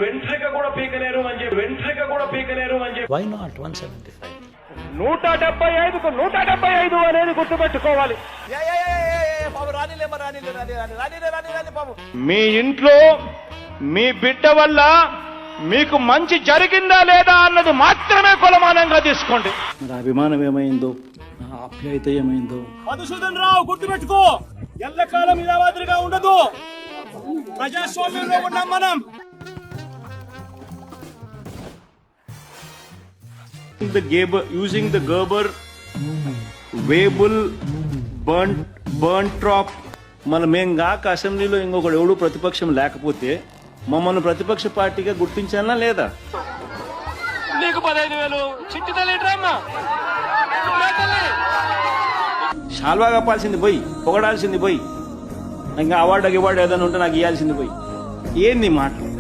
వెంట్రిక కూడా పీకలేరు అని చెప్పి వై నాట్ 175? 175కు 175 అనేది గుర్తుపెట్టుకోవాలి. మీ ఇంట్లో మీ బిడ్డ వల్ల మీకు మంచి జరిగిందా లేదా అన్నది మాత్రమే కొలమానంగా తీసుకోండి. మరి అభిమానం ఏమైందో, ఆప్యాయత ఏమైందో? మధుసూదన్ రావు గుర్తుపెట్టుకో, ఎల్లకాలం ఇలా మాదిరిగా ఉండదు. ప్రజాస్వామ్యంలో ఉన్నాం మనం. Using the Gerber Weibull burn trap. మేం కాక అసెంబ్లీలో ఇంకొకడు ఎవడు ప్రతిపక్షం లేకపోతే మమ్మల్ని ప్రతిపక్ష పార్టీగా గుర్తించాలా లేదా? నీకు 15,000 చిట్టి తల్లి డ్రామా. షాల్వా కప్పాల్సింది పోయి, పొగడాల్సింది పోయి, ఇంకా అవార్డు ఏదైనా ఉంటే నాకు ఇవ్వాల్సింది పోయి. ఏంది మాటలు?